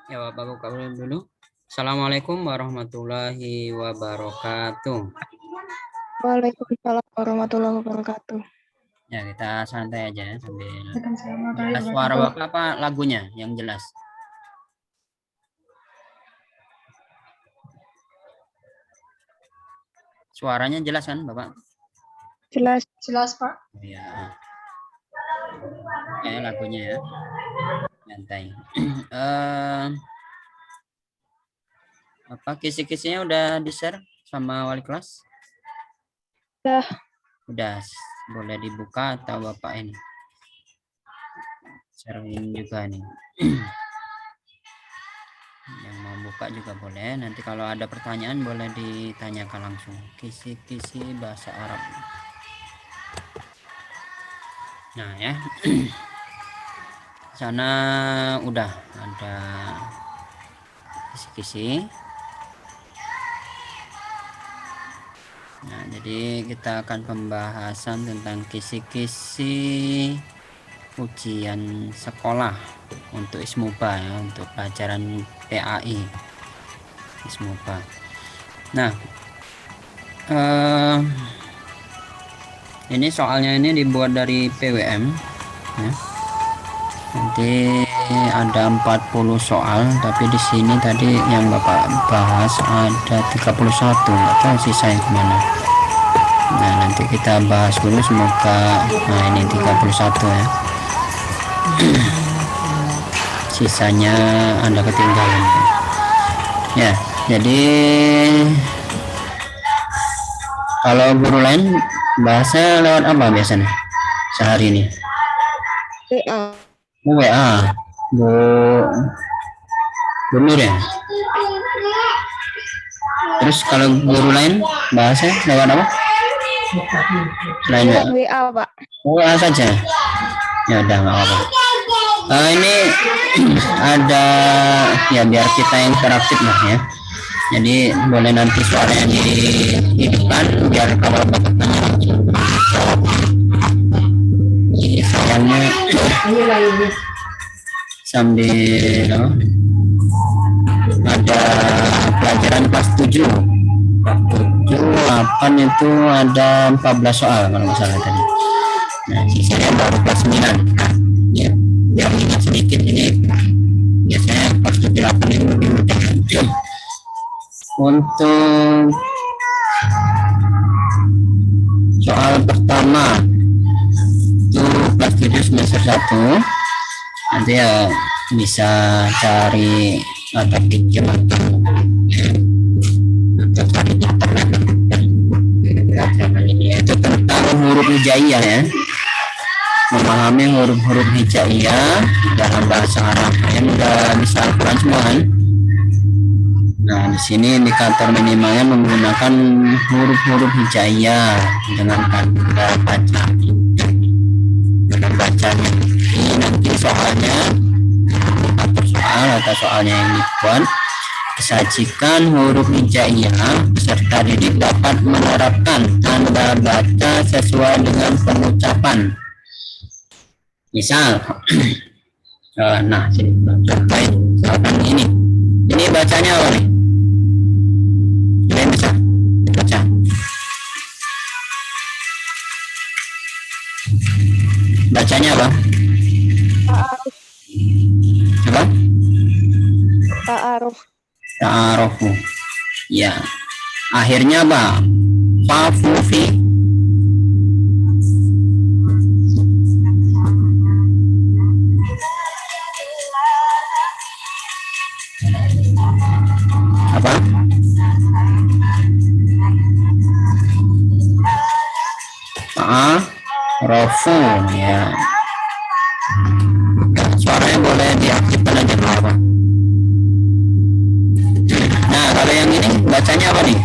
Ya, Bapak buka dulu. Assalamualaikum warahmatullahi wabarakatuh. Waalaikumsalam warahmatullahi wabarakatuh. Ya, kita santai aja ya, sambil Waalaikumsalam jelas warahmatullahi suara wabarakatuh. Bapak apa lagunya yang jelas. Suaranya jelas kan, Bapak? Jelas, jelas Pak. Ya, kayak lagunya ya. Santai. Apa kisi-kisinya udah di-share sama wali kelas? Udah, boleh dibuka atau Bapak ini? Sharing juga nih. Yang mau buka juga boleh. Nanti kalau ada pertanyaan boleh ditanyakan langsung. Kisi-kisi bahasa Arab. Nah ya, sana udah ada kisi-kisi. Nah, jadi kita akan pembahasan tentang kisi-kisi ujian sekolah untuk ISMUBA ya, untuk pelajaran PAI ISMUBA. Nah, ini soalnya ini dibuat dari PWM ya. Nanti ada 40 soal, tapi di sini tadi yang Bapak bahas ada 31, nggak tahu sisanya kemana. Nah, nanti kita bahas dulu, semoga nah ini 31 ya. Sisanya Anda ketinggalan ya. Jadi kalau guru lain bahasnya lewat apa biasanya sehari ini? WA. Bu Nur ya. Terus kalau guru lain bahasanya lewat apa? Lain WA Pak. WA saja. Ya udah nggak apa-apa. Ini ada ya biar kita yang interaktif lah ya. Jadi boleh nanti suaranya dihidupkan biar kalau Bapak tanya langsung. Sayangnya sambil ada pelajaran kelas 7 8 itu ada 14 soal kalau nggak salah tadi. Nah, sisanya baru kelas 9 ya, biar ingat sedikit. Ini biasanya kelas 7 8 itu lebih mudah. Untuk soal pertama itu kelas 7 semester 1, nanti ya bisa cari atau pikir atau cari internet itu tentang huruf hijaiyah ya, memahami huruf-huruf hijaiyah dalam bahasa Arab. Yang udah bisa Al-Quran semua kan? Nah, di sini indikator minimalnya menggunakan huruf-huruf hijaiyah dengan tanda baca. Dengan bacanya. Ini nanti soalnya atau soal atau soalnya yang dibuat disajikan huruf hijaiyah peserta didik dapat menerapkan tanda baca sesuai dengan pengucapan. Misal, nah sini contohin misalkan ini bacanya apa nih? Kalian bisa baca? Bacanya apa? Apa? Ta'aruf. Ta'arufu. Ya. Akhirnya apa? Fafufi. Apa? Ta'arufu ya. Suaranya boleh diaktifkan aja apa? Nah, kalau yang ini bacanya apa nih?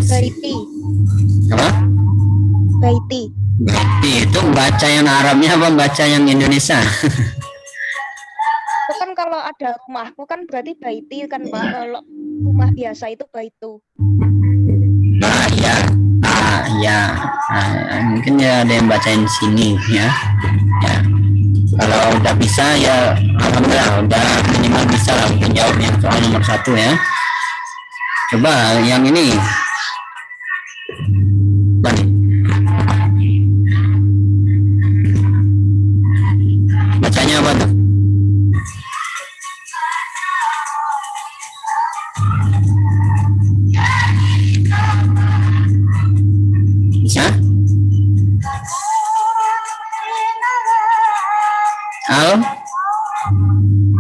Baiti. Apa? Baiti. Baiti itu baca yang Arabnya apa baca yang Indonesia? Itu kan kalau ada rumahku kan berarti baiti kan Pak. Kalau rumah biasa itu baitu. Nah ya, nah, ya. Nah, mungkin ya ada yang bacain sini ya. Ya. Kalau udah bisa ya alhamdulillah, udah minimal bisa lah untuk jawab yang soal nomor 1 ya. Coba yang ini. Bang. Bacanya apa tuh? Bisa? Al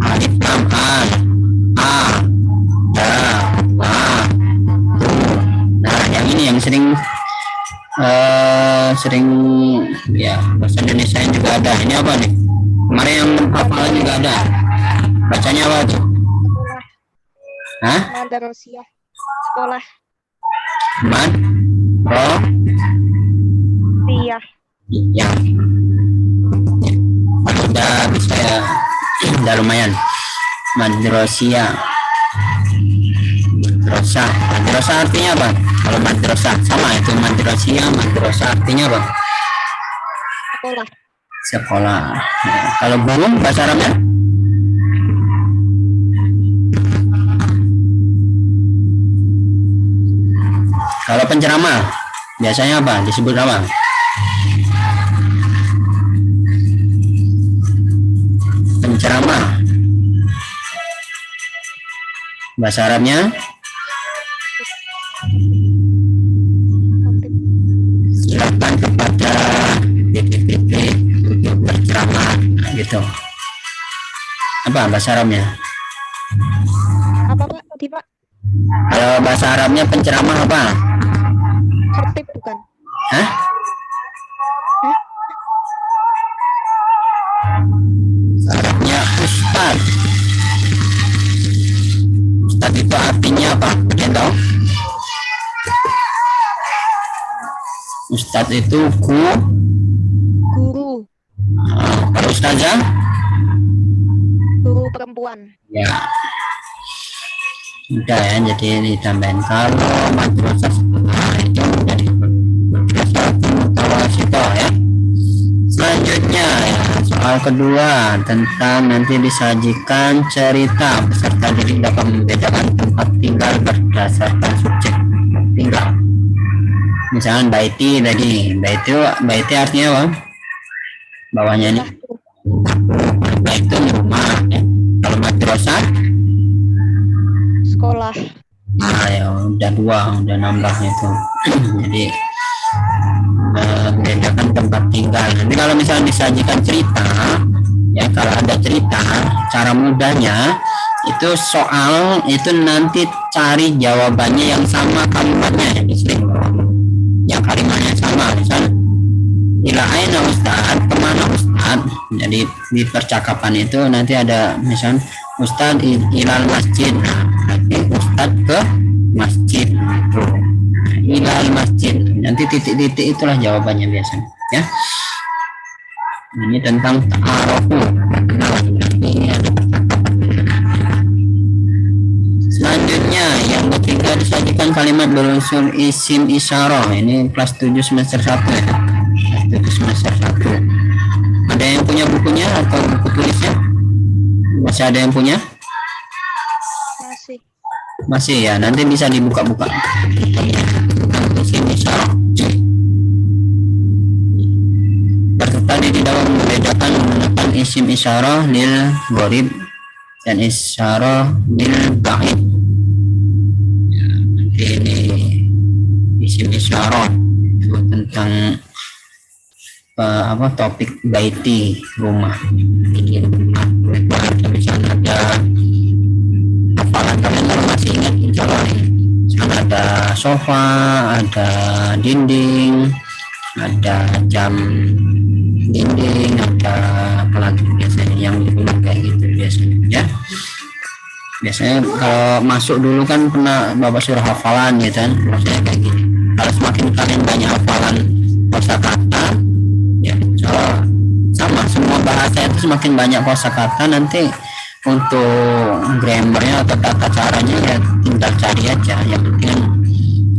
alif lam al a da wa tu. Nah yang ini yang sering ya bahasa Indonesia juga ada. Ini apa nih? Kemarin yang hafalan juga ada. Bacanya apa tuh? Sekolah. Hah? Madrasah. Sekolah. Man ro Iya. ya. Udah bisa ya. Udah lumayan. Madrasah. Madrasah artinya apa? Kalau madrasah sama itu madrasah. Madrasah artinya apa? Sekolah. Sekolah. Ya. Kalau guru bahasa Arabnya? Kalau penceramah biasanya apa? Disebut apa? Penceramah. Bahasa Arabnya? Khotib. Silakan kepada titik-titik untuk berceramah gitu. Apa bahasa Arabnya? Apa Pak? Tadi Pak? Kalau bahasa Arabnya penceramah apa? Khotib bukan? Hah? Arabnya ustad. Ustad itu artinya apa? Kalian tahu? Ustad itu Guru. kalau ustazah? Guru perempuan. Ya. Udah ya, jadi ditambahin kalau madrasah sekolah itu menjadi madrasah mutawasithah ya. Selanjutnya ya, soal kedua tentang nanti disajikan cerita peserta didik dapat membedakan tempat tinggal berdasarkan subjek tinggal. Misalnya baiti tadi, baiti artinya apa? Bawahnya ini baiti rumah ya. Kalau madrasah Sekolah. nah ya udah nambah itu. Jadi membedakan tempat tinggal. Nanti kalau misalnya disajikan cerita ya, kalau ada cerita cara mudahnya itu soal itu nanti cari jawabannya yang sama kalimatnya yang kalimatnya sama. Misalnya ila aina ustad, kemana ustad. Jadi di percakapan itu nanti ada misalnya ustad ilal masjid, nah nanti ustad ke masjid itu. Ilal masjid, nanti titik-titik itulah jawabannya biasanya ya. Ini tentang ta'arufu. Selanjutnya yang ketiga disajikan kalimat berunsur isim isyarah. Ini kelas 7 semester 1 ya. Kelas 7 semester 1. Ada yang punya bukunya atau buku tulisnya? Masih ada yang punya? Masih. Masih ya, nanti bisa dibuka-buka. Isim isyarah. Tadi di dalam membedakan menggunakan isim isyarah lil gharib dan isyarah lil ba'id. Ya, nanti ini isim isyarah itu tentang apa topik baiti rumah. Ini rumah misalnya ada hafalan kalian kalau masih ingat insya Allah. Misalnya ada sofa, ada dinding, ada jam dinding, ada pelat biasanya yang digunakan kayak gitu biasanya ya. Biasanya kalau masuk dulu kan pernah bapak suruh hafalan gitu kan, maksudnya kayak gitu. Kalau semakin kalian banyak hafalan kosakata ya kalau sama semua bahasa itu semakin banyak kosakata, nanti untuk grammarnya atau tata caranya ya tinggal cari aja, yang penting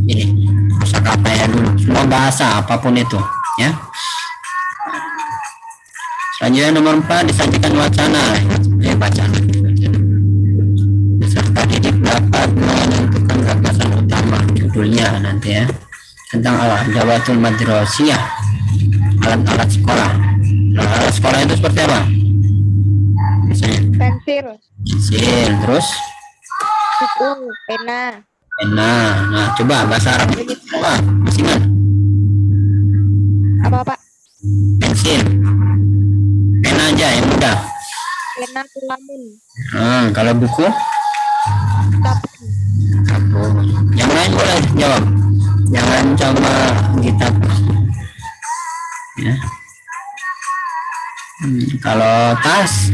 ini kosakata perkataannya dulu. Semua bahasa apapun itu, ya. Selanjutnya nomor 4 disajikan wacana. Bacaan. Peserta didik dapat menentukan gagasan utama judulnya nanti ya, tentang al-adawatul madrasiyah, alat-alat sekolah. Alat sekolah itu seperti apa? Misalnya Pensil, terus buku, pena. nah coba bahasa Arab apa? Masih ingat? Apa Pak? Pensil, pena aja yang mudah. Pena, kelamin, Kalau buku, kapur. yang lain boleh jawab, jangan coba kita ya. Kalau tas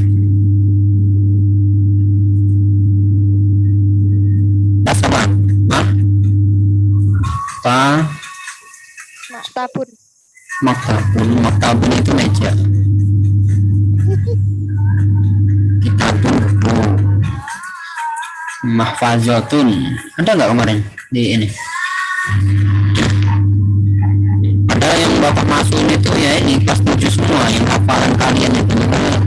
apa? Maktabun. Maktabun itu meja. Kitabun buku. Mahfazatun ada nggak kemarin di ini? Ada yang bapak masukin itu ya, ini kelas 7 semua yang hafalan kalian itu.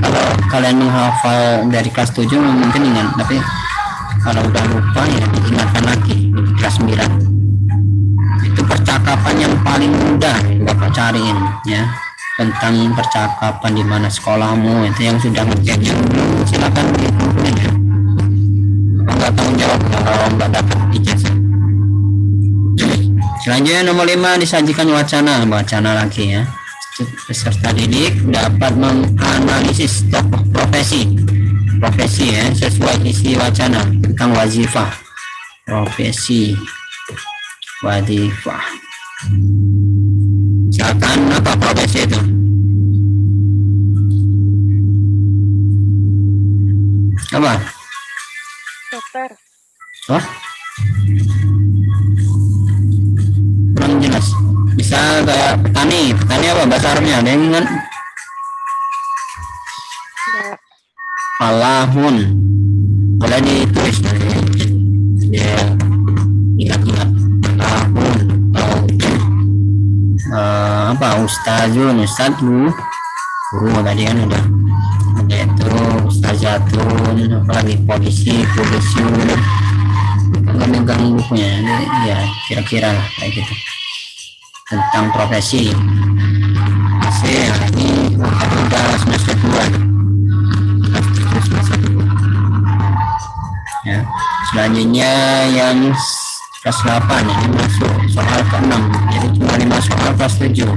Kalau kalian menghafal dari kelas 7 mungkin ingat, tapi kalau udah lupa ya diingatkan lagi di kelas 9. Itu percakapan yang paling mudah bapak cariin ya, tentang percakapan di mana sekolahmu itu. Yang sudah ngecek, yang belum silakan dikumpulin ya. Enggak tanggung jawab kalau mbak dapat ijazah. Selanjutnya nomor 5 disajikan wacana lagi ya. Peserta didik dapat menganalisis tokoh profesi ya sesuai isi wacana tentang wazifah, profesi, wazifah. Misalkan apa profesi itu? Apa? Dokter, Wah, kurang jelas. Bisa kayak petani apa bahasa Arabnya? Ada yang ingat? enggak. Falahun. Boleh ditulis ya, ingat-ingat. Falahun. Apa? Ustaz guru tadi kan udah. Ada itu ustazatun, apalagi polisi nggak megang bukunya ya, kira-kira lah kayak gitu tentang profesi. Ini udah semester 2 ya. Selanjutnya yang kelas 8 ini masuk soal ke-6, jadi cuma 5 soal kelas 7.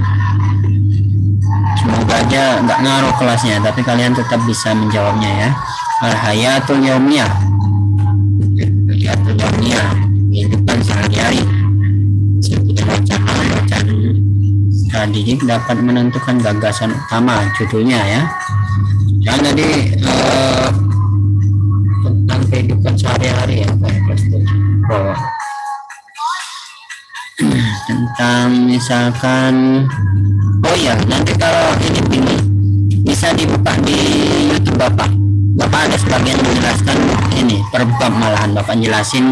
Semoga aja nggak ngaruh kelasnya, tapi kalian tetap bisa menjawabnya ya. Al-hayatul yaumiyah, kehidupan sehari-hari. Bacaan didik dapat menentukan gagasan utama judulnya ya. Dan tadi tentang kehidupan sehari-hari ya, kelas 7. Tentang misalkan, oh ya, nanti kalau ini bingung bisa dibuka di YouTube bapak ada sebagian menjelaskan ini per bab, malahan bapak jelasin,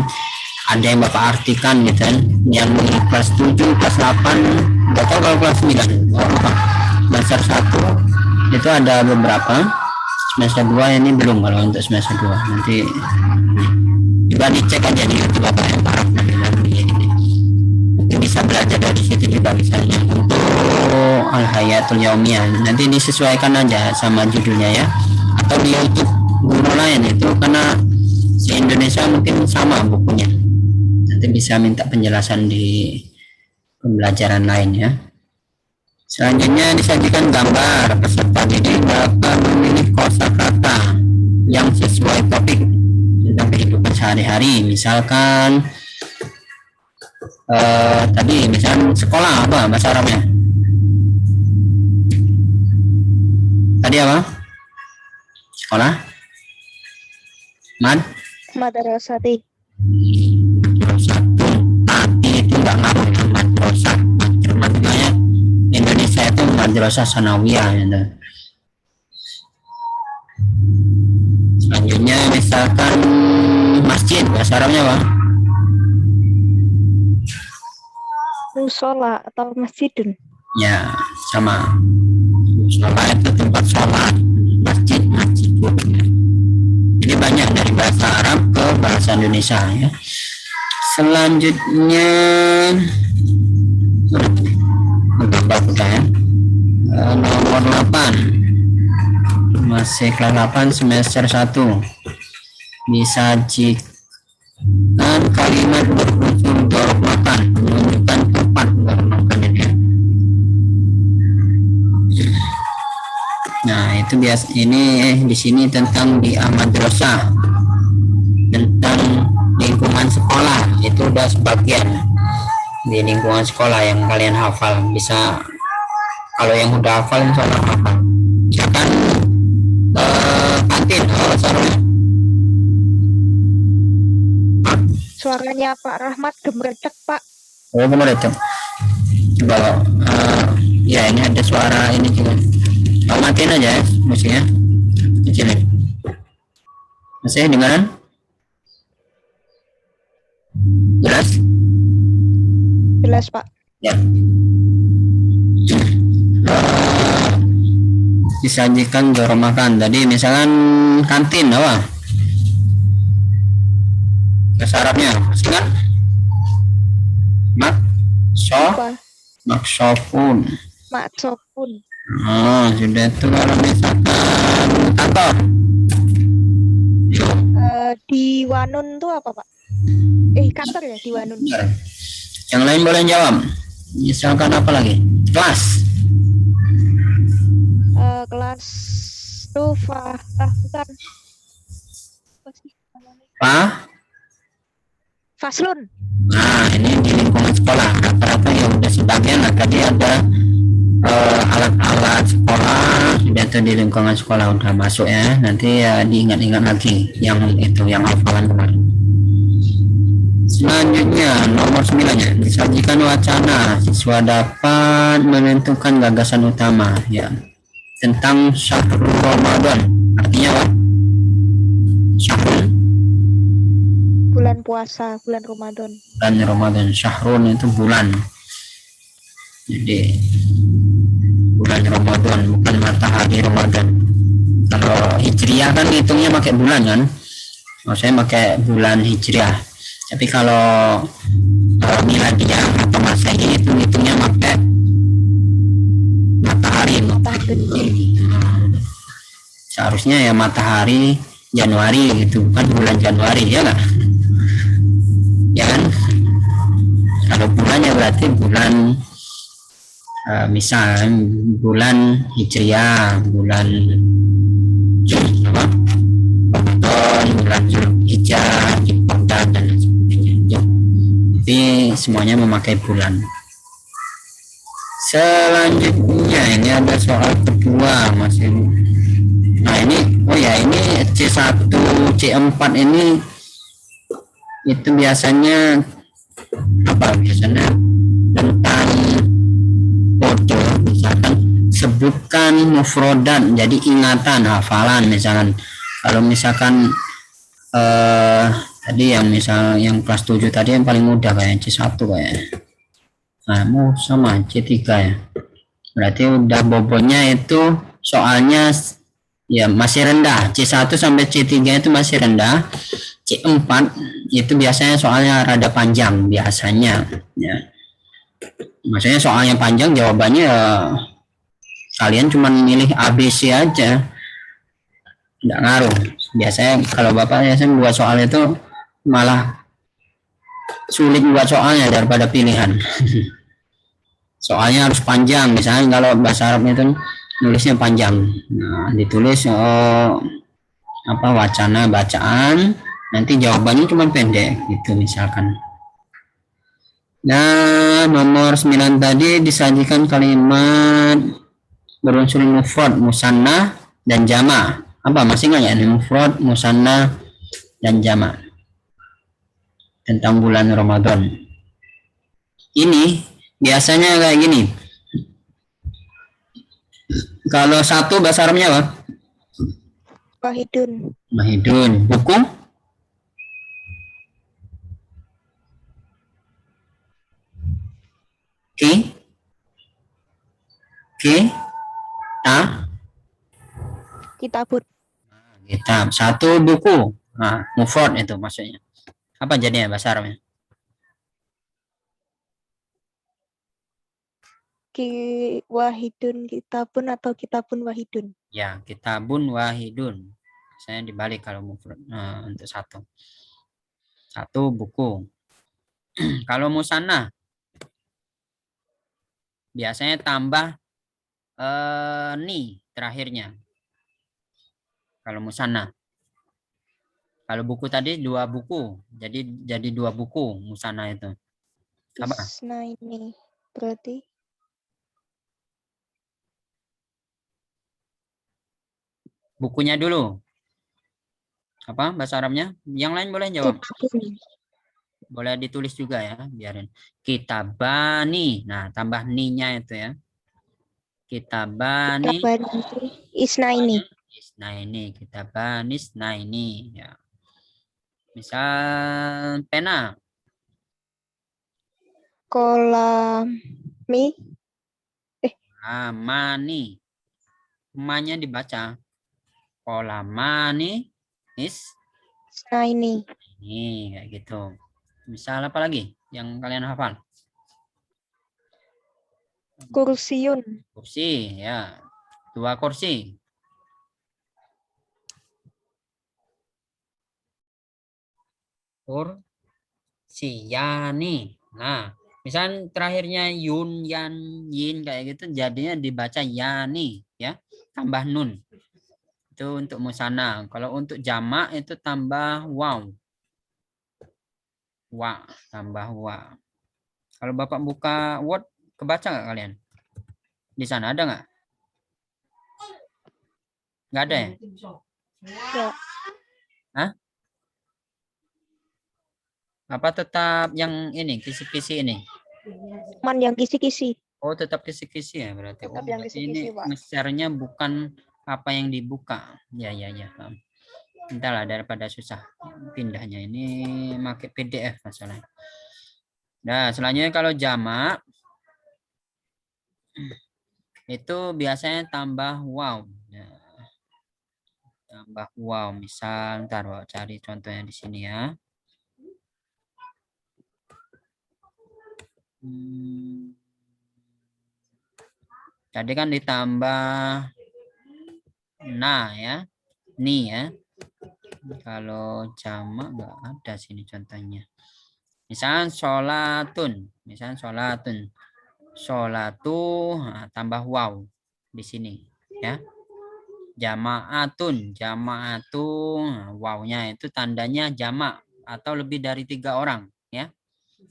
ada yang bapak artikan gitu kan, yang kelas 7, kelas 8, nggak tahu kalau kelas 9. Semester 1 itu ada beberapa, semester 2 ini belum. Kalau untuk semester 2 nanti juga dicek aja di YouTube bapak yang parah, bisa belajar dari situ juga misalnya. Untuk al-hayatul yaumiyah nanti disesuaikan aja sama judulnya ya, atau di YouTube guru lain itu, karena di Indonesia mungkin sama bukunya, nanti bisa minta penjelasan di pembelajaran lain ya. Selanjutnya disajikan gambar. Peserta didik dapat memilih kosakata yang sesuai topik tentang kehidupan sehari-hari. Misalkan tadi misalnya sekolah, apa bahasa Arabnya tadi apa? Sekolah Madrasati. Tadi itu nggak ngaruh ya, madrasah. Maksudnya Indonesia itu madrasah sanawiyah gitu. Selanjutnya misalkan masjid, bahasa Arabnya apa? musola atau masjidun. Ya, sama. Musola itu tempat sholat, masjid, masjid. Jadi banyak dari bahasa Arab ke bahasa Indonesia ya. Selanjutnya udah ya. Nomor 8. Masih kelas 8 semester 1. Disajikan kalimat berunsur dorok makan menunjukkan tempat dorok makan ini. Nah, itu biasa ini di sini tentang di madrasah, tentang lingkungan sekolah. Itu udah sebagian di lingkungan sekolah yang kalian hafal. Bisa kalau yang udah hafal insya Allah hafal. Misalkan kantin, Suaranya Pak Rahmat gemeredak, Pak. oh kemarin coba ya ini ada suara ini juga. Matiin aja ya musiknya, kecilin. Masih dengaran? Jelas? Jelas, Pak. Ya. Disajikan dorong makan. Tadi misalkan kantin apa? Bahasa Arabnya, kan? Apa? Maksofun. Maksopun. Oh, sudah itu kalau misalkan kantor. Di Wanun tuh apa, Pak? Kantor ya di Wanun. Benar. Yang lain boleh jawab. Misalkan apa lagi? Kelas. Kelas tuh bukan. Apa sih namanya? Faslun. Nah, ini di lingkungan sekolah. Rata-rata ya udah sebagian lah. Tadi ada alat-alat sekolah, sudah itu di lingkungan sekolah udah masuk ya. Nanti ya diingat-ingat lagi yang itu yang hafalan kemarin. Selanjutnya nomor 9 ya, disajikan wacana, siswa dapat menentukan gagasan utama ya tentang syahrul Ramadan. Artinya apa? Syahrul, Bulan puasa, bulan Ramadan. bulan Ramadan. Syahrul itu bulan. Jadi bulan Ramadan, bukan matahari Ramadan. Kalau Hijriah kan hitungnya pakai bulan kan? Saya pakai bulan Hijriah. Tapi kalau miladiah atau Masehi itu hitungnya pakai matahari. Seharusnya ya matahari Januari gitu, bukan bulan Januari ya nggak? Ya kan? Kalau bulannya berarti bulan misal bulan Hijriah, bulan apa? Bulan Zulhijjah, Zulqa'dah dan sebagainya. Tapi semuanya memakai bulan. Selanjutnya ini ada soal kedua masih. Nah ini, oh ya ini C1, C4 ini itu biasanya apa? Biasanya tentang foto, misalkan sebutkan mufrodan, jadi ingatan, hafalan misalkan. Kalau misalkan tadi yang misal yang kelas 7 tadi yang paling mudah kayak C1 kayak. Nah, mau sama C3 ya. Berarti udah bobotnya itu soalnya ya masih rendah. C1 sampai C3 itu masih rendah. C4 itu biasanya soalnya rada panjang biasanya ya. Maksudnya soalnya panjang, jawabannya kalian cuma milih ABC aja, nggak ngaruh. Biasanya kalau bapak biasanya buat soal itu malah sulit buat soalnya daripada pilihan. Soalnya harus panjang, misalnya kalau bahasa Arab itu nulisnya panjang. Nah, ditulis apa wacana bacaan, nanti jawabannya cuma pendek gitu misalkan. Nah, nomor 9 tadi disajikan kalimat berunsur mufrad, musanna dan jama. Apa masih nggak ya? Mufrad, musanna dan jama tentang bulan Ramadan. Ini biasanya kayak gini. Kalau satu bahasa Arabnya apa? Wahidun. Mahidun. Buku? Ki, ki, ta, Kitabun. kitab. Satu buku. Nah, mufrad itu maksudnya. Apa jadinya bahasa Arabnya? Ki wahidun kitabun atau kitabun wahidun. Ya, kitabun wahidun. Saya dibalik kalau mufrad untuk satu. Satu buku. Kalau musanna biasanya tambah ni terakhirnya. Kalau musanna. Kalau buku tadi dua buku. Jadi dua buku musanna itu. Apa? Isnaini. Berarti Bukunya dulu. Apa bahasa Arabnya? Yang lain boleh jawab. kitabun. Boleh ditulis juga ya, biarin. Kitabani. Nah, tambah ni-nya itu ya. Kitabani. Kitabani. Isnaini. Nah, ini kitabanis. Nah, ini ya. Misal pena. Kolami. Mani. Ma-nya dibaca. Kolamani. Isnaini. Ini kayak gitu. Misal apa lagi yang kalian hafal? Kursiun. Kursi ya. Dua kursi. Kursiyani. Nah, misal terakhirnya yun, yan, yin kayak gitu jadinya dibaca yani ya. Tambah nun. Itu untuk musanna. Kalau untuk jamak itu tambah waw. Wa, tambah wa. Kalau Bapak buka Word, kebaca nggak kalian? Di sana ada nggak? Nggak ada ya? Ya. Hah? Apa tetap yang ini, kisi-kisi ini? Man yang kisi-kisi. Oh, tetap kisi-kisi ya berarti. Tetap Oh, yang berarti kisi-kisi, ini Pak. nge-share-nya bukan apa yang dibuka. Ya, ya, ya. Paham. Entahlah daripada susah pindahnya. Ini pakai PDF masalahnya. Nah, selanjutnya kalau jamak itu biasanya tambah wow. Ya, tambah wow. Misal, ntar cari contohnya di sini ya. Tadi kan ditambah nah ya, ni ya. Kalau jamak nggak ada sini contohnya. Misalnya sholatun, misalnya sholatun, sholatu tambah waw di sini ya. Jamaatun, jamaatu, wawnya itu tandanya jamak atau lebih dari 3 orang ya.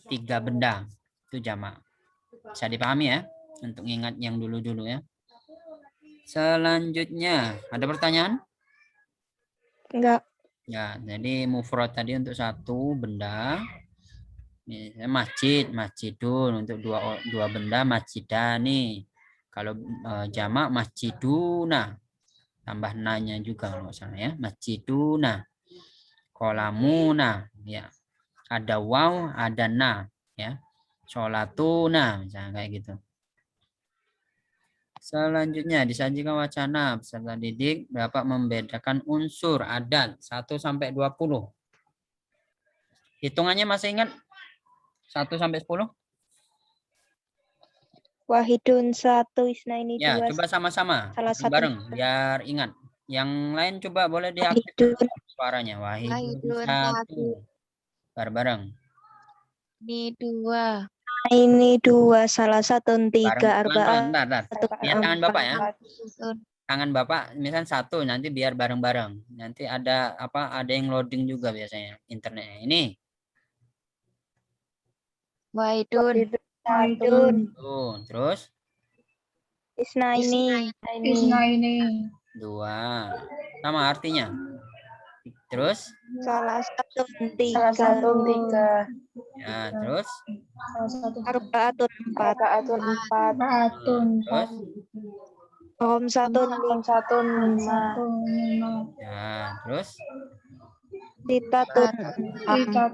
3 benda itu jamak. Bisa dipahami ya untuk ingat yang dulu-dulu ya. Selanjutnya ada pertanyaan? Enggak. Ya, jadi mufrad tadi untuk satu benda. Masjid, masjidun untuk dua benda masjidani. Kalau jamak masjiduna. Tambah nanya juga kalau nggak salah ya. Masjiduna. Kolamuna ya. Ada waw, ada na ya. Sholatuna misalnya kayak gitu. Selanjutnya disajikan wacana peserta didik dapat membedakan unsur adat 1 sampai 20. Hitungannya masih ingat 1 sampai 10? Wahidun satu, isnaini Ya, dua. coba sama-sama Salah satu. bareng biar ingat. Yang lain coba boleh diaktifkan Wahidun. suaranya. Wahidun Wahidun satu. Bareng-bareng. Ini dua. Ini dua, salah satu, Bareng tiga, pelan-pelan. arba'ah. Bentar. Lihat tangan Bapak ya. Tangan Bapak misalnya satu nanti biar bareng-bareng. Nanti ada apa? Ada yang loading juga biasanya internetnya. Ini. Wahidun. Wahidun. Tuh, terus Isnaini. Isnaini. 2. Sama artinya. Terus Salah satu, tiga. Salah satu tiga. ya, terus Arba'atun, empat. terus Khamsatun, lima. ya, terus Sitatun, enam.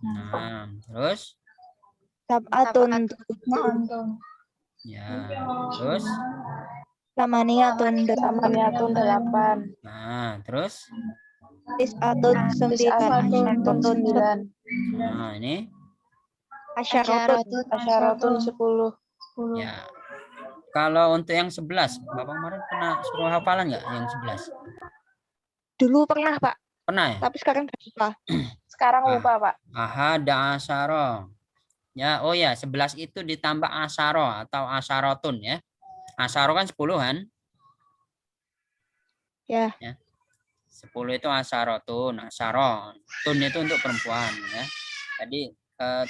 6. Terus Sab'atun Ma'antun. Ya. Terus Samaniyatun Samaniyatun 8. nah, terus Tis'atun 9 Tis'atun 9. nah ini Asyaratun Asyaratun 10. ya. Kalau untuk yang 11, Bapak kemarin pernah suruh hafalan nggak yang 11? dulu pernah Pak, Pernah ya? tapi sekarang gak lupa. Sekarang Ah. lupa, Pak. Ahada asyara. Ya, oh ya, 11 itu ditambah asyara atau asyaratun ya. Asyara kan 10-an. Ya, Ya. 10 itu asyaratun, asyara. Tun itu untuk perempuan ya. Jadi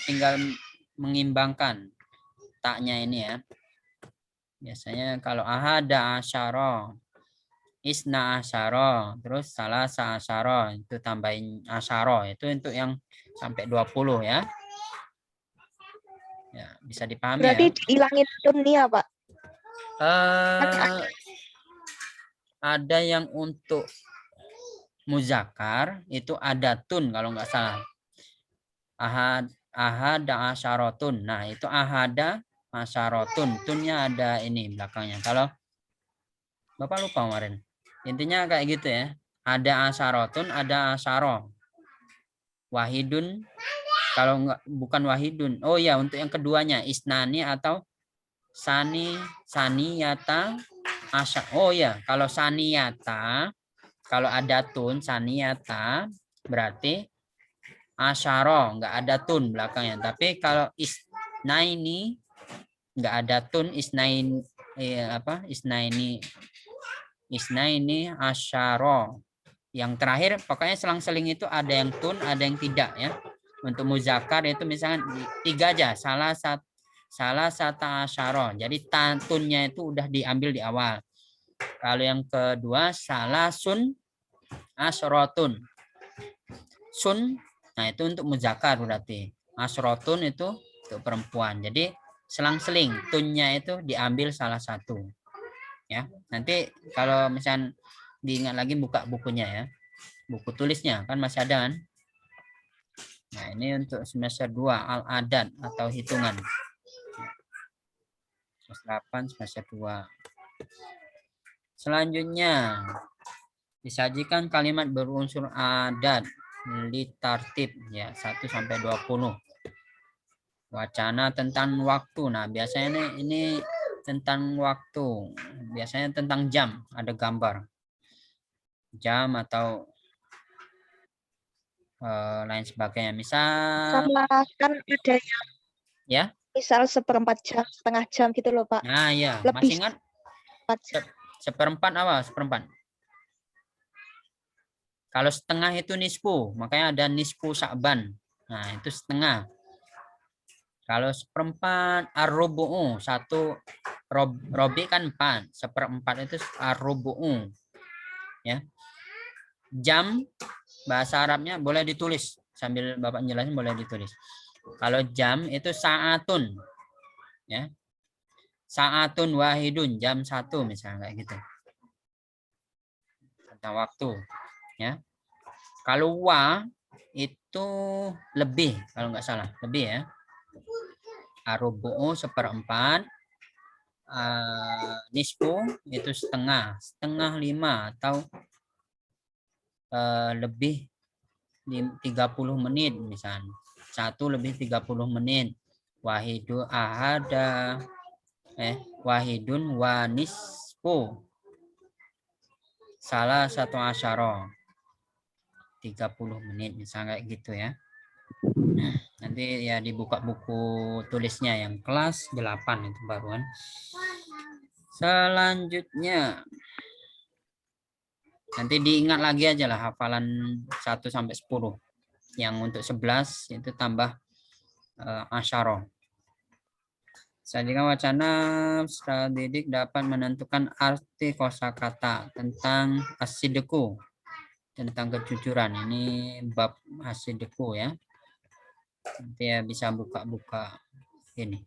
tinggal mengimbangkan taknya ini ya. Biasanya kalau ahada asyara, isna asyara, terus salasa asyara, itu tambahin asyara. Itu untuk yang sampai 20 ya. Ya, bisa dipahami ya. berarti dihilangin tun nih ya Pak. Eh, ada yang untuk muzakkar itu ada tun kalau nggak salah. Ahada asyaratun. Nah, itu ahada asyaratun. Tunnya ada ini belakangnya. Kalau Bapak lupa kemarin. Intinya kayak gitu ya. Ada asyaratun, ada asyara. Wahidun kalau nggak bukan wahidun. Oh ya, untuk yang keduanya isnani atau saniyata asya. Oh ya, kalau saniyata kalau ada tun saniyata berarti asyara nggak ada tun belakangnya. Tapi kalau isnaini nggak ada tun isnaini asyara. Yang terakhir pokoknya selang-seling itu ada yang tun, ada yang tidak ya. Untuk muzakkar itu misalkan 3 aja, salah satu asyara. Jadi tunnya itu udah diambil di awal. Kalau yang kedua salah sun asyrotun. Sun, nah itu untuk muzakkar berarti. Asyrotun itu untuk perempuan. Jadi selang-seling tunnya itu diambil salah satu. Ya, nanti kalau misalnya diingat lagi buka bukunya ya. Buku tulisnya kan masih ada kan? Nah, ini untuk semester 2 al-adad atau hitungan. Semester 8 semester 2. Selanjutnya disajikan kalimat berunsur adat litartib ya 1 sampai 20. Wacana tentang waktu. Nah, biasanya ini tentang waktu. Biasanya tentang jam, ada gambar. Jam atau lain sebagainya. Misal Sama kan ada yang ya. misal 1/4 jam, setengah jam gitu loh Pak. Nah, ya, Lebih masih ingat 4 jam. seperempat apa? Seperempat. Kalau setengah itu nisfu, makanya ada nisfu Sya'ban. Nah, itu setengah. Kalau seperempat ar-rubu'u, satu robi kan 4, seperempat itu ar-rubu'u. Ya. Jam bahasa Arabnya boleh ditulis sambil Bapak jelasin, boleh ditulis. Kalau jam itu sa'atun. Ya. Sa'atun wahidun, jam 1 misalnya kayak gitu. Tentang waktu, ya. Kalau wa itu lebih kalau nggak salah, lebih ya. Arubu'u seperempat, nisfu itu setengah 5 atau lebih 30 menit misalnya. 1 lebih 30 menit. Wahidu ahada wahidun wa nisfu salah satu asyara 30 menit misalnya kayak gitu ya. Nanti ya dibuka buku tulisnya yang kelas 8 itu baruan. Selanjutnya nanti diingat lagi aja lah hafalan 1 sampai 10. Yang untuk 11 itu tambah asyara. Selanjutnya wacana setelah didik dapat menentukan arti kosakata tentang asideku, tentang kejujuran. Ini bab asideku ya. Nanti ya bisa buka-buka ini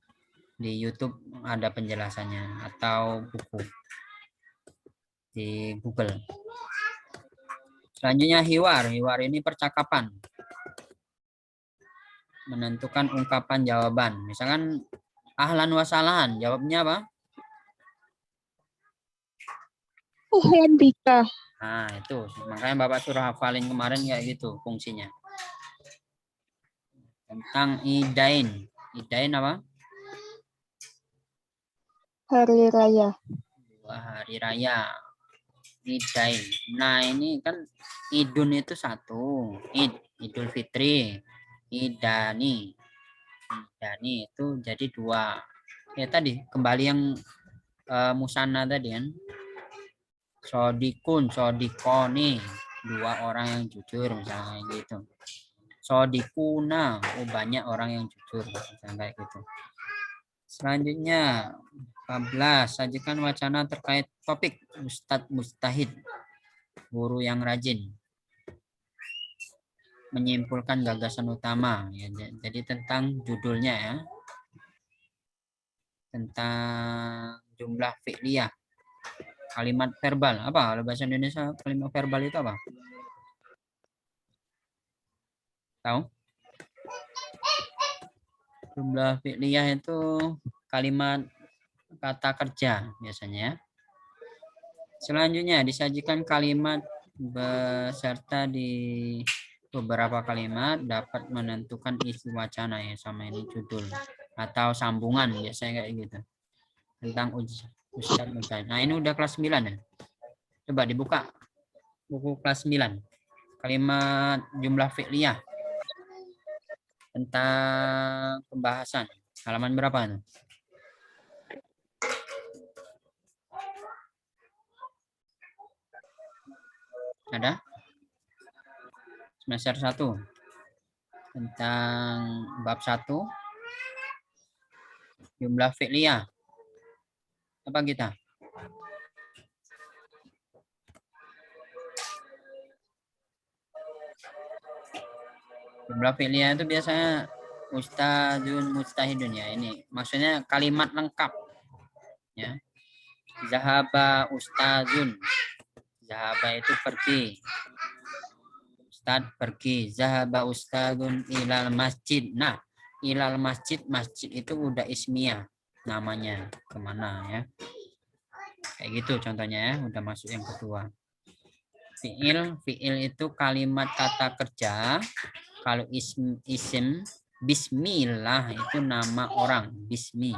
di YouTube ada penjelasannya atau buku di Google. Selanjutnya hiwar ini percakapan. menentukan ungkapan jawaban. Misalkan ahlan wa sahlan, jawabnya apa? Ahlan bika. Nah, itu. Makanya Bapak suruh hafalin kemarin kayak gitu fungsinya. Tentang idain. Idain apa? Hari raya. Dua hari raya. Idain. Nah, ini kan idun itu satu. Idul Fitri. Idani. Idani itu jadi dua. Ya tadi, kembali yang musanna tadi kan. Sodikun, sodikoni. Dua orang yang jujur misalnya gitu. Sodikuna, banyak orang yang jujur misalnya kayak gitu. Selanjutnya 14, sajikan wacana terkait topik Ustadz Mustahid, guru yang rajin, menyimpulkan gagasan utama ya. Jadi tentang judulnya ya, tentang jumlah fi'liyah, kalimat verbal. Apa kalau bahasa Indonesia kalimat verbal itu apa? Tahu? Jumlah fi'liyah itu kalimat kata kerja biasanya. Selanjutnya disajikan kalimat beserta di beberapa kalimat dapat menentukan isi wacana ya, sama ini judul atau sambungan biasanya kayak gitu. Tentang Ustadz Mustahid. Nah, ini udah kelas 9 ya. Coba dibuka buku kelas 9. Kalimat jumlah fi'liyah tentang pembahasan. Halaman berapa itu? Ada? Semester 1. Tentang bab 1. Jumlah fi'liyah. Apa kita? Jumlah fi'liyah itu biasanya ustadzun mustahidun ya. Ini maksudnya kalimat lengkap. Ya. Zahaba ustadzun. Zahaba itu pergi. Ustadz pergi. Zahaba ustadzun ilal masjid. Nah, ilal masjid, masjid itu udah ismiyah namanya. Kemana ya. Kayak gitu contohnya ya. Udah masuk yang kedua. Fi'il itu kalimat kata kerja. Kalau isim bismillah itu nama orang, bismi.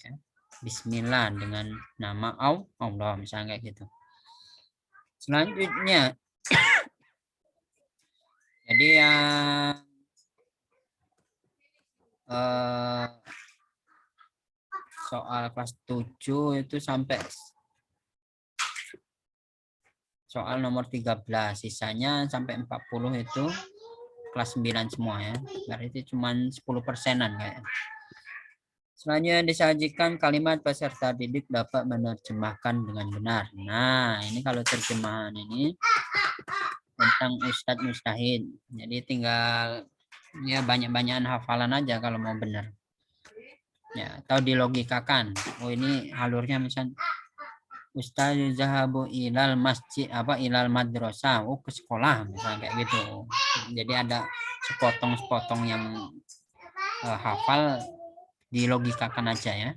Ya. Bismillah dengan nama Allah misalnya kayak gitu. Selanjutnya jadi yang soal kelas 7 itu sampai soal nomor 13, sisanya sampai 40 itu kelas 9 semua ya. Berarti cuma 10%-an kayak. Selanjutnya disajikan kalimat peserta didik dapat menerjemahkan dengan benar. Nah, ini kalau terjemahan ini tentang Ustadz Mustahid. Jadi tinggal ya banyak-banyakan hafalan aja kalau mau benar. Ya, atau dilogikakan. Oh, ini alurnya misal Ustadz zahabu ilal masjid ilal madrasah, ke sekolah misalnya kayak gitu. Jadi ada sepotong-sepotong yang hafal, dilogikakan aja ya.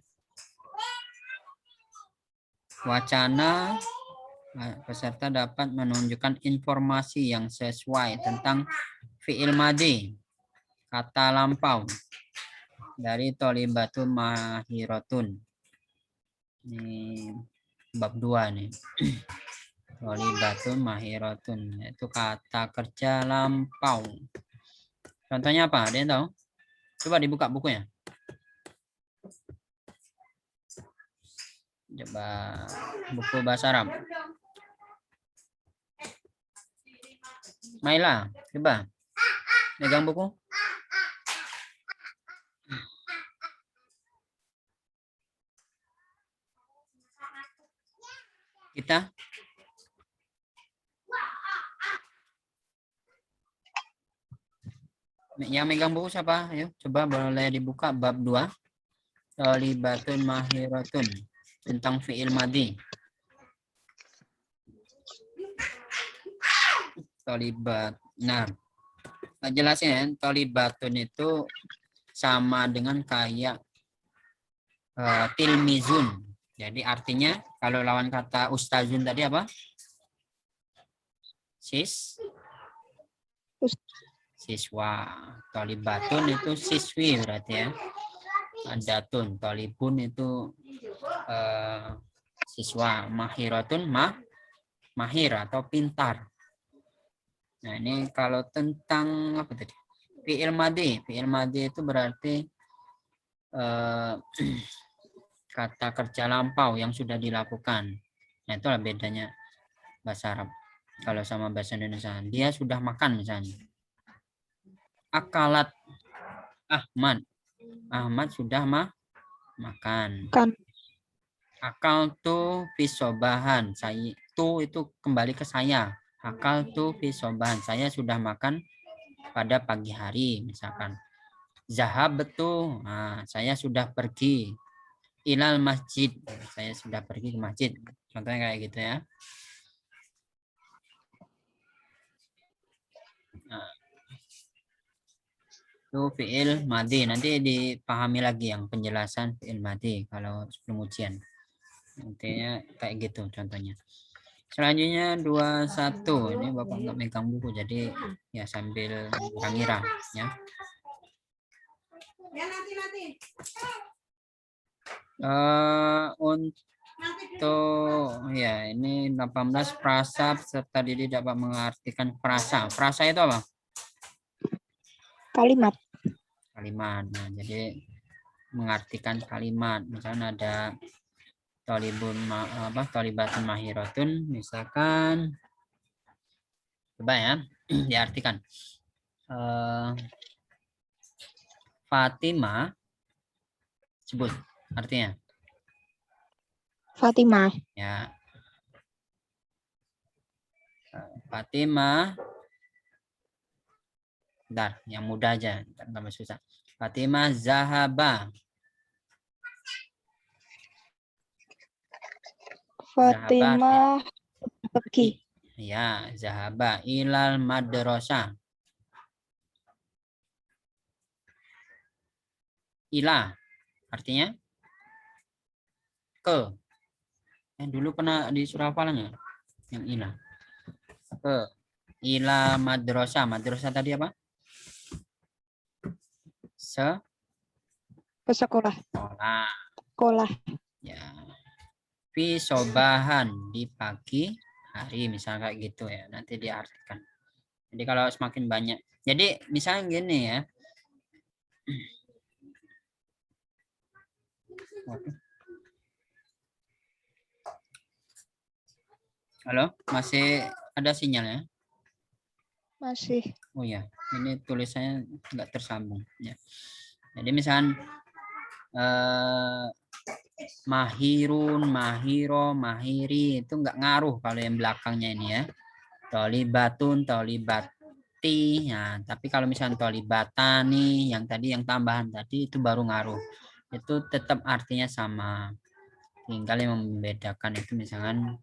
Wacana peserta dapat menunjukkan informasi yang sesuai tentang fi'il madhi, kata lampau dari tholibatun mahiratun. Ini bab 2 nih. Tholibatun mahiratun, itu kata kerja lampau. Contohnya apa? Ada yang tahu? Coba dibuka bukunya. Coba buku bahasa Arab. Maila, coba megang buku. Kita yang megang buku siapa? Ayo, coba boleh dibuka bab 2. Tholibatun mahiratun, tentang fi'il madhi. Tholibat. Nah, jelasin ya, tolibatun itu sama dengan kayak tilmizun. Jadi artinya kalau lawan kata ustazun tadi apa? Siswa. Tolibatun itu siswi berarti ya. Adatun, tolibun itu siswa. Mahiratun mahir atau pintar. Nah ini kalau tentang apa tadi? Fi'il madi. Fi'il madi itu berarti kata kerja lampau yang sudah dilakukan. Nah itulah bedanya bahasa Arab kalau sama bahasa Indonesia. Dia sudah makan misalnya. Akalat Ahmad sudah makan. Kan. Akal tuh pisobahan. Saya itu kembali ke saya. Akal tuh pisobahan. Saya sudah makan pada pagi hari misalkan. Zahab betul. Nah, saya sudah pergi. Ilal masjid. Saya sudah pergi ke masjid. Contohnya kayak gitu ya. Nah, itu fi'il madi. Nanti dipahami lagi yang penjelasan fi'il madi kalau sebelum ujian. Intinya kayak gitu contohnya. Selanjutnya 21. Ini Bapak nggak megang buku jadi ya sambil ngira-ngira ya. Untuk ya ini 18 frasa serta diri dapat mengartikan frasa. Frasa itu apa? Kalimat. Kalimat. Nah, jadi mengartikan kalimat. Misalnya ada tolibatun mahiratun misalkan. Coba ya diartikan. Fatimah sebut artinya. Fatimah. Ya. Fatimah. Bentar, yang mudah aja, tambah susah. Fatimah zahaba. Fatimah pergi. Ya, zahaba ilal madrasah. Ila artinya ke. Dulu pernah di surah hafalannya yang ila. Ke. Ila madrasah. Madrasah tadi apa? Ke sekolah. Sekolah. Ya. Fi sobahan di pagi hari misalnya kayak gitu ya. Nanti diartikan. Jadi kalau semakin banyak. Jadi misalnya gini ya. Halo, masih ada sinyalnya? Masih. Oh ya, ini tulisannya nggak tersambung. Ya. Jadi misalnya mahirun, mahiro, mahiri itu nggak ngaruh kalau yang belakangnya ini ya. Tolibatun, tolibati. Nah, tapi kalau misalnya tolibatani, yang tadi yang tambahan tadi itu baru ngaruh. Itu tetap artinya sama. Tinggal yang membedakan itu misalkan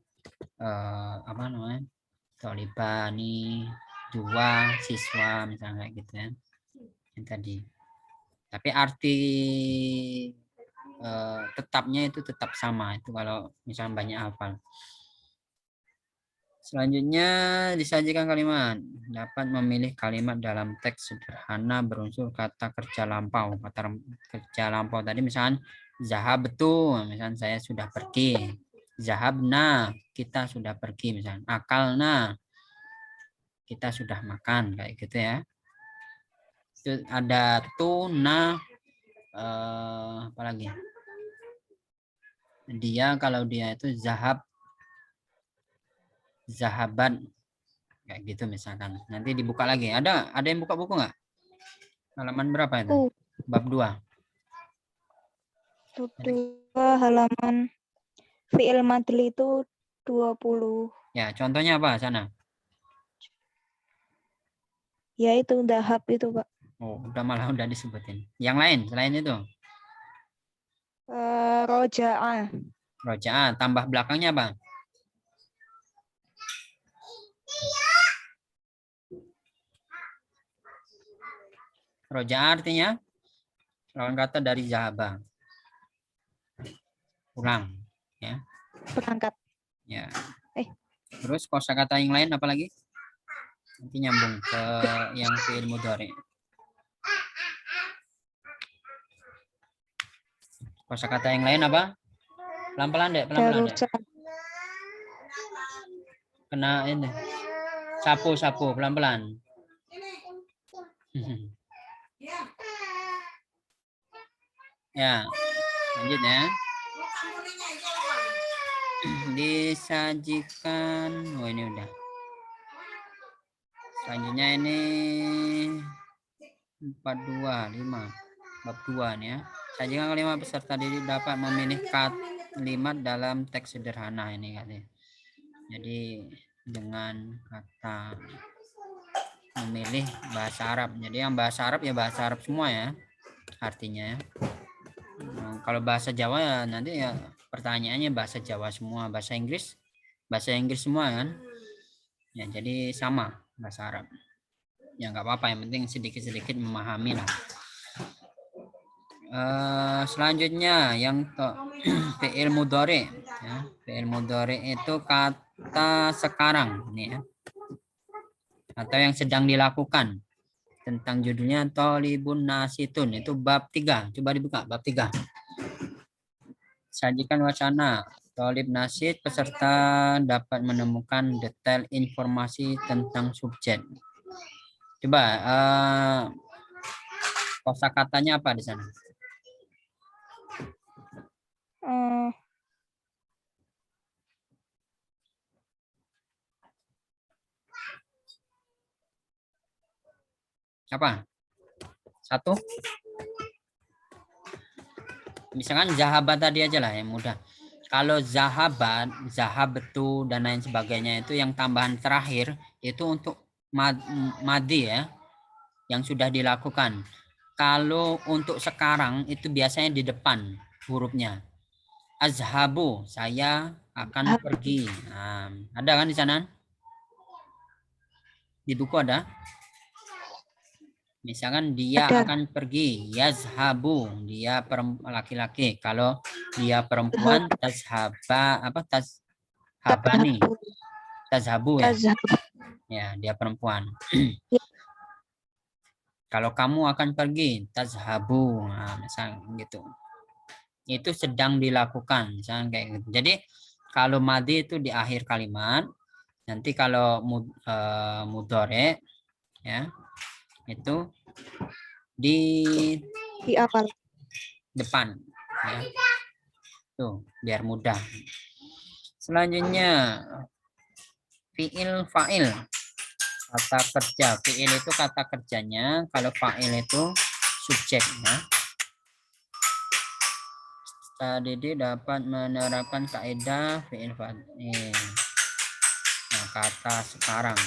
apa namanya? Tolibani, dua siswa misalnya kayak gitu ya. Yang tadi. Tapi arti tetapnya itu tetap sama itu kalau misalnya banyak hafal. Selanjutnya disajikan kalimat. Dapat memilih kalimat dalam teks sederhana berunsur kata kerja lampau. Kata kerja lampau tadi misalnya zahab betul, misalnya saya sudah pergi. Zahabna, kita sudah pergi misalnya. Akalna, kita sudah makan kayak gitu ya. Itu ada tuna apa lagi? Dia kalau dia itu zahaban kayak gitu misalkan. Nanti dibuka lagi. Ada yang buka buku nggak? Halaman berapa itu? Bab 2. Halaman fi'il madli itu 20. Ya, contohnya apa sana? Ya itu dahab itu, Pak. Oh, udah disebutin. Yang lain selain itu? Roja'ah. Roja'ah, tambah belakangnya apa? Roja artinya lawan kata dari zahaba. Pulang, ya. Berangkat. Ya. Eh. Terus kosakata yang lain apa lagi? Nanti nyambung ke yang fi'il mudhari. Kosakata yang lain apa? Pelan-pelan deh, pelan-pelan deh. Darusan. Kena ini. Sapu, pelan-pelan. Ya, lanjut ya. Disajikan. Oh, ini udah. Selanjutnya ini 425 bab 2 nih ya. Sajikan kalimat peserta didik dapat memilih kalimat dalam teks sederhana ini katanya. Jadi dengan kata memilih bahasa Arab. Jadi yang bahasa Arab ya bahasa Arab semua ya artinya ya. Nah, kalau bahasa Jawa ya nanti ya pertanyaannya bahasa Jawa semua, bahasa Inggris semua kan. Ya jadi sama bahasa Arab. Ya nggak apa-apa, yang penting sedikit-sedikit memahami lah. Selanjutnya yang fi'il mudhari ya. Fi'il mudhari itu kata sekarang nih ya. Atau yang sedang dilakukan. Tentang judulnya Thalibun Nasitun, itu bab 3. Coba dibuka bab 3. Sajikan wacana. Thalib nasid, peserta dapat menemukan detail informasi tentang subjek. Coba kosakatanya apa di sana? Apa? Satu? Misalkan zahabat tadi aja lah yang mudah. Kalau zahabat, zahabtu dan lain sebagainya itu yang tambahan terakhir itu untuk madi ya, yang sudah dilakukan. Kalau untuk sekarang itu biasanya di depan hurufnya. Azhabu, saya akan pergi. Nah, ada kan di sana? Di buku ada? Misalkan dia akan pergi, yazhabu, dia laki-laki. Kalau dia perempuan, tazhaba, apa tazhabani, tazhabu ya. Ya, dia perempuan. Kalau kamu akan pergi, tazhabu, nah, misalnya gitu. Itu sedang dilakukan, misalnya kayak gitu. Jadi kalau madi itu di akhir kalimat, nanti kalau mudhari ya itu di awal depan ya. Tuh biar mudah. Selanjutnya fi'il fa'il, kata kerja. Fi'il itu kata kerjanya, kalau fa'il itu subjeknya. Tadi dapat menerapkan kaidah fi'il fa'il. Nah, kata sekarang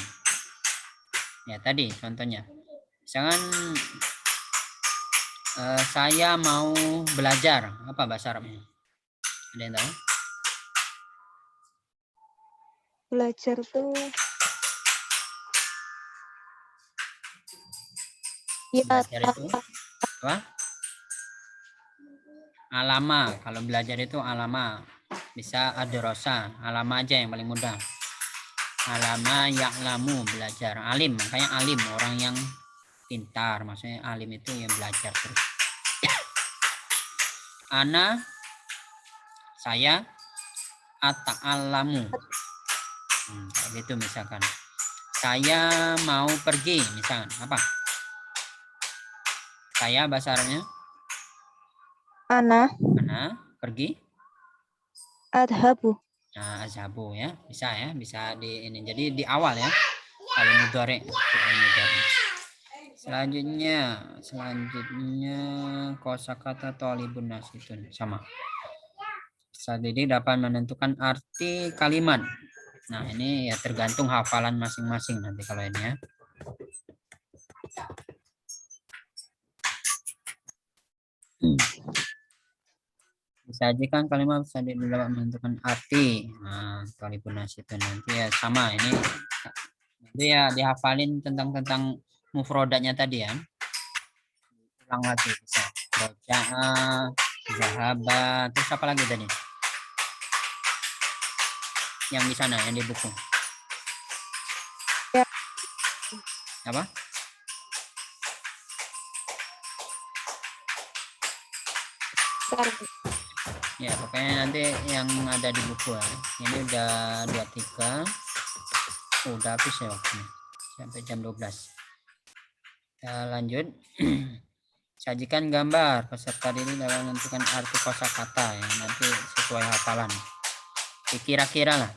ya tadi contohnya. Misalkan saya mau belajar, apa bahasa Arabnya? Ada yang tahu? Belajar tuh ya, belajar itu apa? Alama. Kalau belajar itu alama. Bisa adrosa, alama aja yang paling mudah. Alama ya'lamu, belajar. Alim, makanya alim, orang yang pintar. Maksudnya alim itu yang belajar terus. Ana, saya, ata'alamu. Kayak gitu misalkan. Saya mau pergi, misalkan. Apa? Saya bahasa Arabnya? Ana, pergi. adhabu. Nah, azhabu ya, bisa di ini. Jadi di awal ya. Kalau mudhari. Selanjutnya kosakata thalibun nasitun sama. Jadi dapat menentukan arti kalimat. Nah, ini ya tergantung hafalan masing-masing nanti kalau ini ya. Disajikan kalimat tadi dapat menentukan arti. Nah, thalibun nasitun nanti ya sama ini. Nanti ya dihafalin tentang mufrodatnya tadi ya. ulang lagi bisa. Roja'a, zahaba, terus apa lagi tadi? Yang di sana, yang di buku. Ya. Apa? Bentar. Ya, pokoknya nanti yang ada di buku ya. Ini udah 23. Udah habis ya waktunya. Sampai jam 12. Kita lanjut. Sajikan gambar peserta diri dalam menentukan arti kosakata ya. Nanti sesuai hafalan. Kira-kira lah.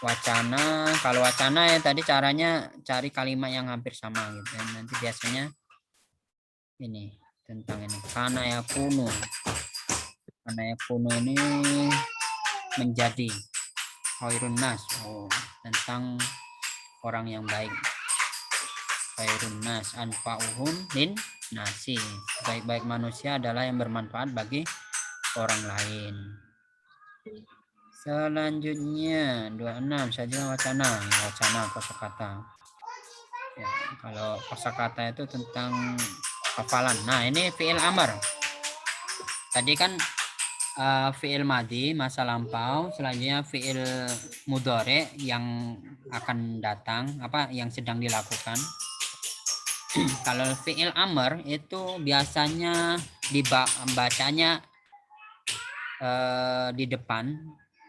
Wacana, kalau wacana ya tadi caranya cari kalimat yang hampir sama gitu. Dan nanti biasanya ini tentang ini. Kana ya kuno. Kana ya kuno ini menjadi khairun nas. Oh, tentang orang yang baik. Khairun nas anfa'uhum lin nasi. Baik-baik manusia adalah yang bermanfaat bagi orang lain. Selanjutnya 26 saja wacana. Wacana kosakata. Ya, kalau kosakata itu tentang hafalan. Nah, ini fi'il amar. Tadi kan fi'il madi masa lampau, selanjutnya fi'il mudhari yang akan datang, apa yang sedang dilakukan. Kalau fi'il amr itu biasanya dibacanya di depan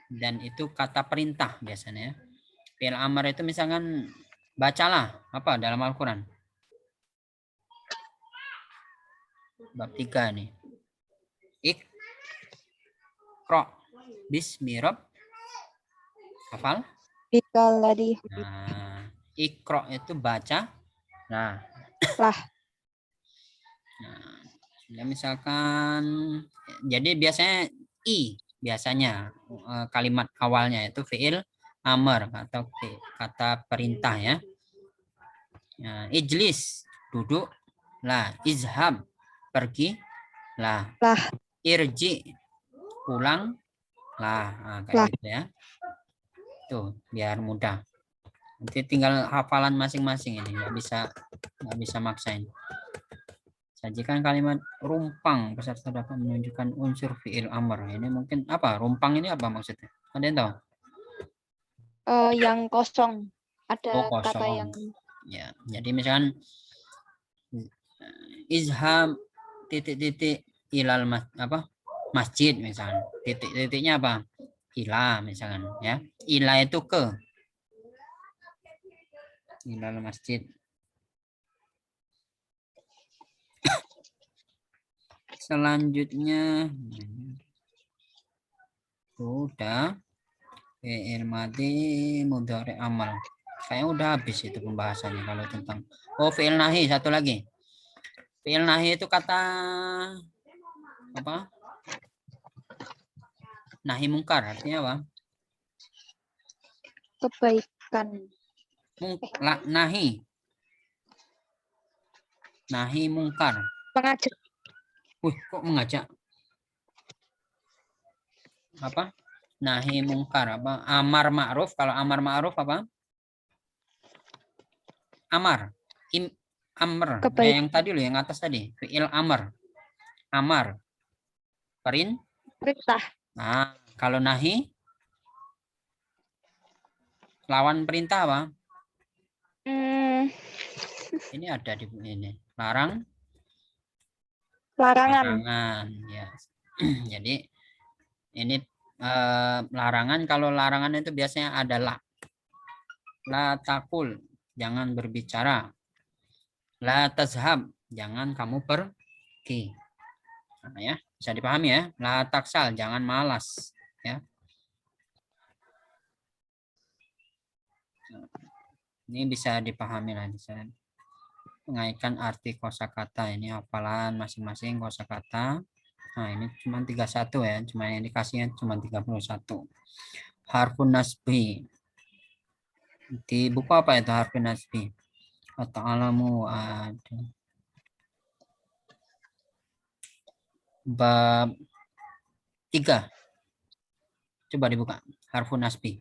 dan itu kata perintah biasanya. Fi'il amr itu misalkan bacalah apa dalam Al-Qur'an. Bab 3 nih. Iqra bismi rabb. Hafal? Bikaladi. Nah, Iqra itu baca. Nah, Lah. Nah, ya misalkan jadi biasanya biasanya kalimat awalnya itu fi'il amr atau kata perintah ya. Ya, ijlis duduk lah, izhab pergi lah, irji pulang lah. Nah, kayak gitu ya. Tuh biar mudah. Nanti tinggal hafalan masing-masing ini, nggak bisa maksain. Sajikan kalimat rumpang peserta dapat menunjukkan unsur fi'il amr. Ini mungkin apa? Rumpang ini apa maksudnya? Ada yang tahu? Yang kosong. Ada Oh, kata kosong. yang Ya, jadi misalkan izhab titik-titik ilal masjid misalkan. Titik-titiknya apa? Ila misalkan ya. Ila itu ke ilal masjid. Selanjutnya udah fi'il madi mudhari amal. Kayaknya udah habis itu pembahasannya kalau tentang fi'il nahi satu lagi. Fi'il nahi itu kata apa? Nahi mungkar artinya apa? kebaikan. Nahi. Nahi mungkar. Mengajak. Kok mengajak? Apa? Nahi mungkar apa? Amar ma'ruf. Kalau amar ma'ruf apa? Amar. Amr. Yang tadi loh, yang atas tadi. Fi'il amar. Amar. Perintah. Nah, kalau nahi lawan perintah apa? Ini ada di ini. Larangan. Ya. Jadi ini larangan, kalau larangan itu biasanya adalah la takul, jangan berbicara. La tazhab, jangan kamu pergi. Nah, ya, bisa dipahami ya. La taksal, jangan malas, ya. Ini bisa dipahami lah, bisa mengaitkan arti kosakata. Ini hafalan masing-masing kosakata. Nah, ini cuma 31 ya, cuma yang dikasihnya cuma 31. Harfun nasbi. Di buku apa itu harfun nasbi? Atau alamu ada. Bab 3. Coba dibuka. Harfun nasbi.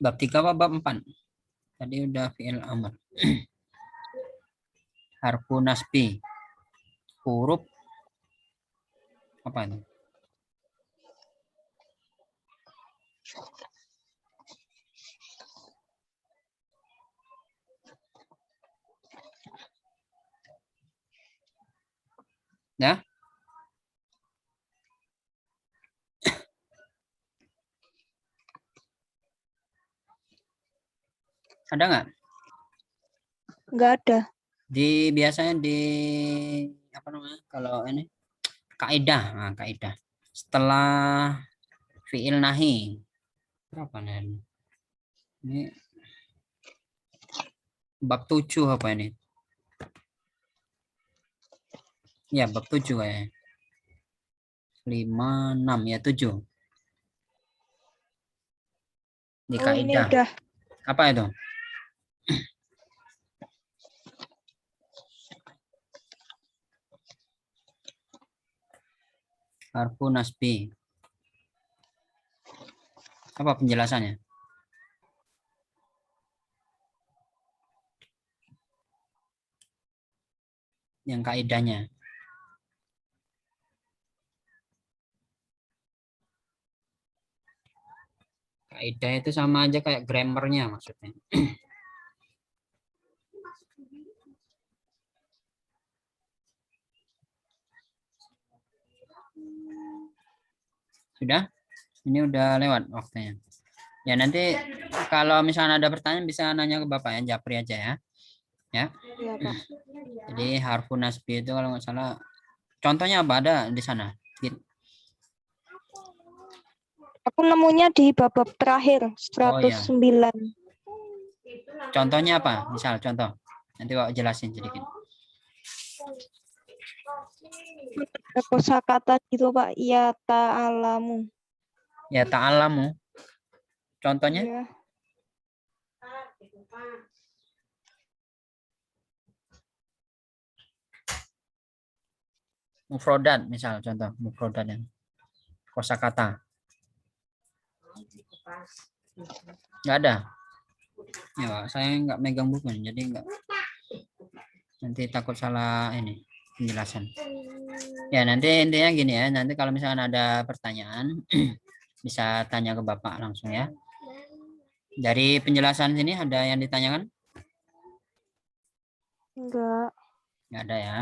Bab 3 apa bab 4? Tadi udah fi'il amr. Harfu nasbi. Huruf apa itu? Ya? Ada nggak? Nggak ada. Biasanya di apa namanya? Kalau ini kaidah, nah, kaidah. Setelah fi'il nahi. Berapa nih? Ini bab 7 apa ini? Ya, bab 7 kayak. 5, 6 ya 7. Di Oh, ini kaidah. udah. Apa itu? Harfu nasbi. Apa penjelasannya? Yang kaidahnya. Kaidah itu sama aja kayak grammarnya maksudnya. Sudah? Ini udah lewat waktunya. Ya nanti kalau misalnya ada pertanyaan bisa nanya ke Bapak ya, Japri aja ya. Ya. Iya, Pak. Jadi harfu nasbi itu kalau nggak salah contohnya apa ada di sana? Aku nemunya di bab terakhir, Oh ya. 109. Contohnya apa? Misal contoh. Nanti Bapak jelasin sedikit. Ada kosakata gitu, Pak. Ya ta'alamu. Ya ta'alamu. Contohnya? Ya. Mufrodat misal contoh mufrodat yang kosakata. Nggak ada. Ya Pak, saya nggak megang buku jadi nggak. Nanti takut salah ini penjelasan. Ya nanti intinya gini ya. Nanti kalau misalnya ada pertanyaan bisa tanya ke Bapak langsung ya. Dari penjelasan sini ada yang ditanyakan? Enggak. Nggak ada ya.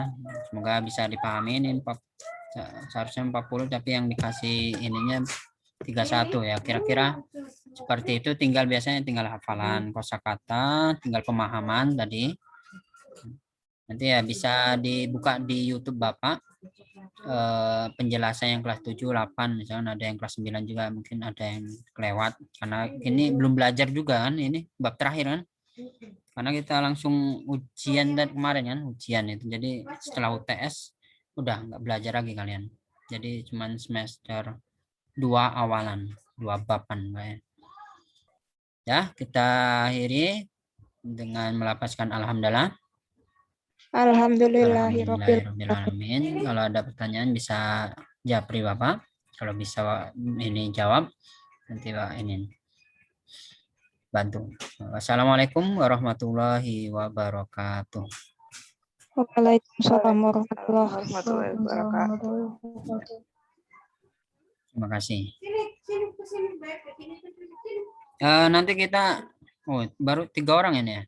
Semoga bisa dipahami ini seharusnya 40 tapi yang dikasih ininya 31 ya. Kira-kira seperti itu, biasanya tinggal hafalan kosakata, tinggal pemahaman tadi. Nanti ya bisa dibuka di YouTube Bapak penjelasan yang kelas 7, 8 misalnya ada yang kelas 9 juga mungkin ada yang kelewat karena ini belum belajar juga kan ini bab terakhir kan. Karena kita langsung ujian dan kemarin kan ujian itu. Jadi setelah UTS udah nggak belajar lagi kalian. Jadi cuman semester 2 awalan, 2 baban kayak. Ya, kita akhiri dengan melapaskan alhamdulillah. Alhamdulillahirabbil Alhamdulillahirobbilalamin. Kalau ada pertanyaan bisa japri Bapak. Kalau bisa ini jawab nanti Pak ini bantu. Wassalamualaikum warahmatullahi wabarakatuh. Waalaikumsalam warahmatullahi Warahmatullahi wabarakatuh. Terima kasih. Nanti kita baru 3 orang ini ya.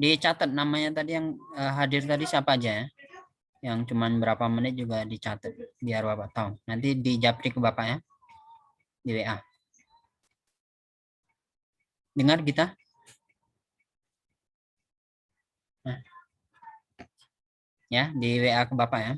Dicatat namanya tadi yang hadir tadi siapa aja ya. Yang cuman berapa menit juga dicatat biar Bapak tahu. Nanti dijapri ke Bapak ya. Di WA. Dengar kita? Nah. Ya, di WA ke Bapak ya.